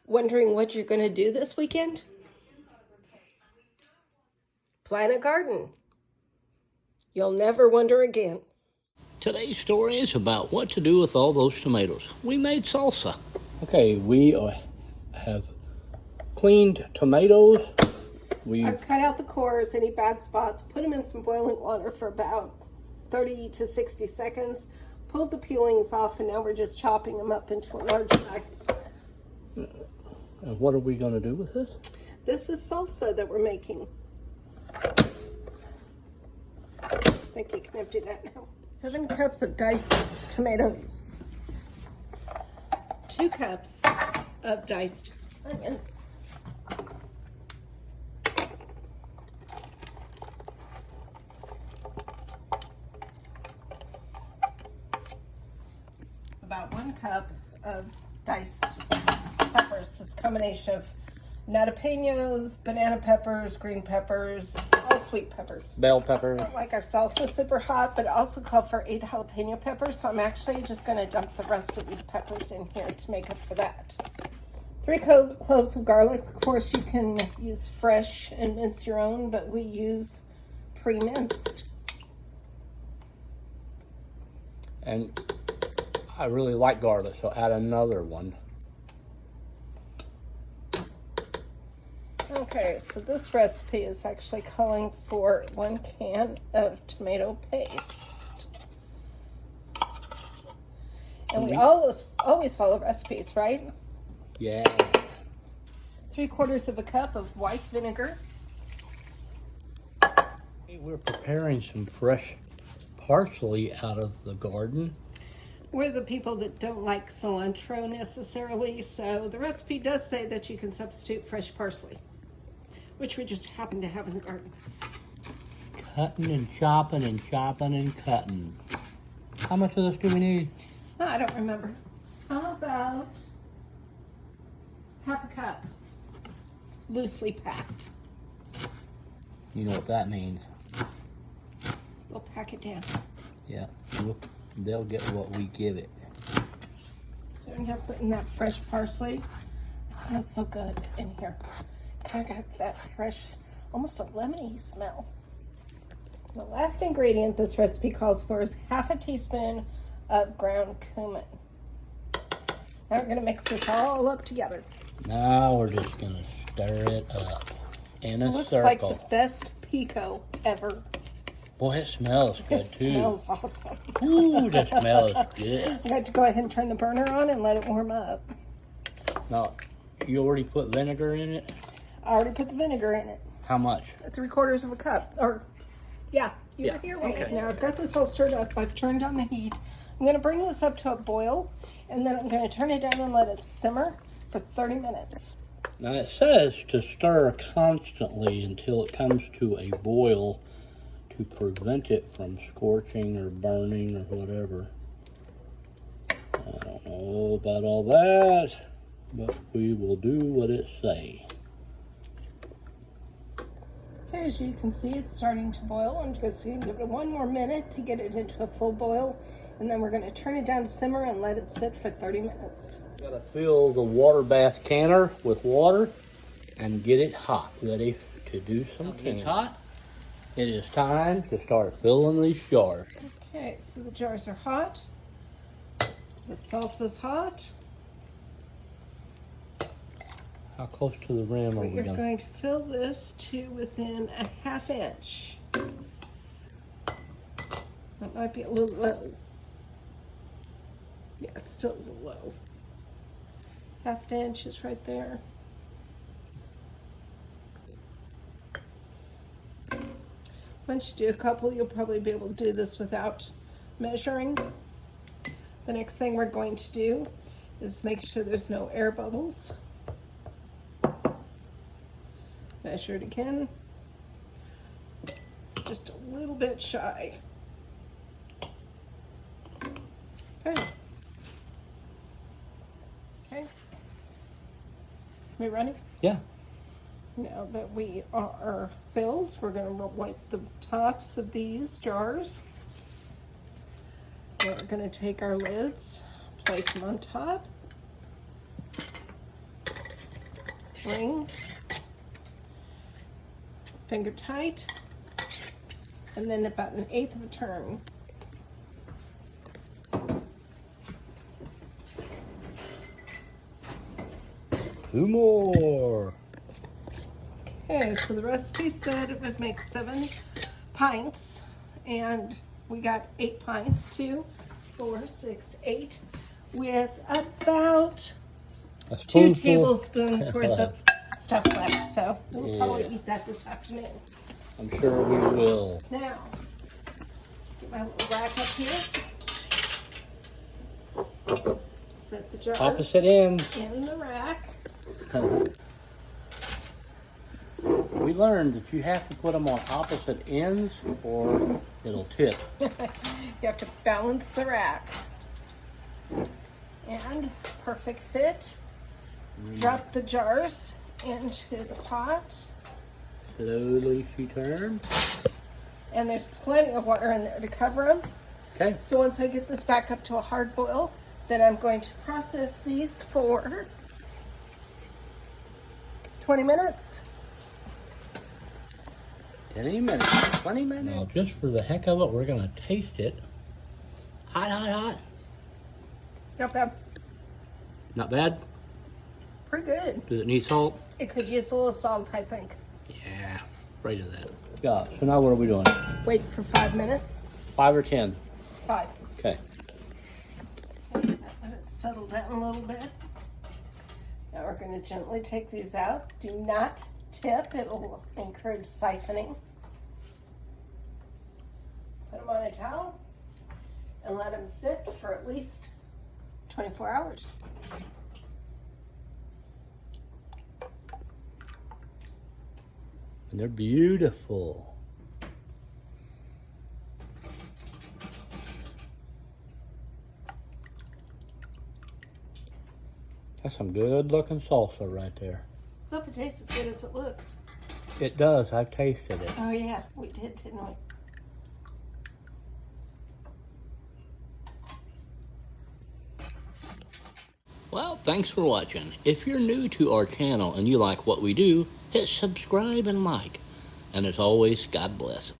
Wondering what you're going to do this weekend? Plant a garden. You'll never wonder again. Today's story is about what to do with all those tomatoes. We made salsa. Okay, we have cleaned tomatoes. I've cut out the cores, any bad spots, put them in some boiling water for about 30 to 60 seconds, pulled the peelings off, and now we're just chopping them up into a large dice. And what are we going to do with this? This is salsa that we're making. I think you can empty that now. 7 cups of diced tomatoes. 2 cups of diced onions. About 1 cup of diced peppers. It's a combination of jalapenos, banana peppers, green peppers, all sweet peppers. Bell pepper. I don't like our salsa super hot, but it also called for 8 jalapeno peppers, so I'm actually just going to dump the rest of these peppers in here to make up for that. 3 cloves of garlic. Of course, you can use fresh and mince your own, but we use pre-minced. And I really like garlic, so add another one. Okay, so this recipe is actually calling for 1 can of tomato paste. And we always follow recipes, right? Yeah. 3/4 of a cup of white vinegar. Hey, we're preparing some fresh parsley out of the garden. We're the people that don't like cilantro necessarily, so the recipe does say that you can substitute fresh parsley, which we just happen to have in the garden. Cutting and chopping and chopping and cutting. How much of this do we need? Oh, I don't remember. How about 1/2 cup, loosely packed? You know what that means. We'll pack it down. Yeah, they'll get what we give it. So we're now putting that fresh parsley. It smells so good in here. Kind of got that fresh, almost a lemony smell. The last ingredient this recipe calls for is 1/2 teaspoon of ground cumin. Now we're going to mix this all up together. Now we're just going to stir it up in a Looks circle. like the best pico ever. Boy, it smells good It too. smells awesome. Ooh, the smell is good. I'm going to go ahead and turn the burner on and let it warm up. Now, you already put vinegar in it? I already put the vinegar in it. How much? 3/4 of a cup. Or, yeah, you were here. Okay. Now I've got this all stirred up. I've turned on the heat. I'm going to bring this up to a boil, and then I'm going to turn it down and let it simmer for 30 minutes. Now it says to stir constantly until it comes to a boil to prevent it from scorching or burning or whatever. I don't know about all that, but we will do what it says. Okay, as you can see, it's starting to boil. I'm just going to give it 1 more minute to get it into a full boil, and then we're going to turn it down to simmer and let it sit for 30 minutes. Gotta fill the water bath canner with water and get it hot, ready to do some canning. It's hot. It is time to start filling these jars. Okay, so the jars are hot. The salsa's hot. How close to the rim are we You're going? going to fill this to within a 1/2 inch. That might be a little low. Yeah, it's still a little low. 1/2 inch is right there. Once you do a couple, you'll probably be able to do this without measuring. The next thing we're going to do is make sure there's no air bubbles. Measure it again. Just a little bit shy. Okay. Okay. We ready? Yeah. Now that we are filled, we're going to wipe the tops of these jars. We're going to take our lids, place them on top. ring, finger tight, and then about 1/8 of a turn. Two more. Okay, so the recipe said it would make 7 pints, and we got 8 pints, 2, 4, 6, 8, with about A 2 spoonful. tablespoons worth of stuff left. So we'll probably Yeah. eat that this afternoon. I'm sure we will. Now, get my little rack up here. Set the jars Opposite ends. in the rack. We learned that you have to put them on opposite ends or it'll tip. You have to balance the rack. And perfect fit. Drop the jars into the pot. Slowly she turns. And there's plenty of water in there to cover them. Okay. So once I get this back up to a hard boil, then I'm going to process these for 20 minutes. 20 minutes. 20 minutes. Now, just for the heck of it, we're going to taste it. Hot, hot, hot. Not bad. Not bad. Pretty good. Does it need salt? It could use a little salt, I think. Yeah, right of that. Yeah, so now what are we doing? Wait for 5 minutes. 5 or 10? 5. Okay. Let it settle down a little bit. Now we're going to gently take these out. Do not tip. It'll encourage siphoning. Put them on a towel and let them sit for at least 24 hours. And they're beautiful. That's some good looking salsa right there. Let's hope it tastes as good as it looks. It does. I've tasted it. Oh yeah, we did, didn't we? Well, thanks for watching. If you're new to our channel and you like what we do, hit subscribe and like. And as always, God bless.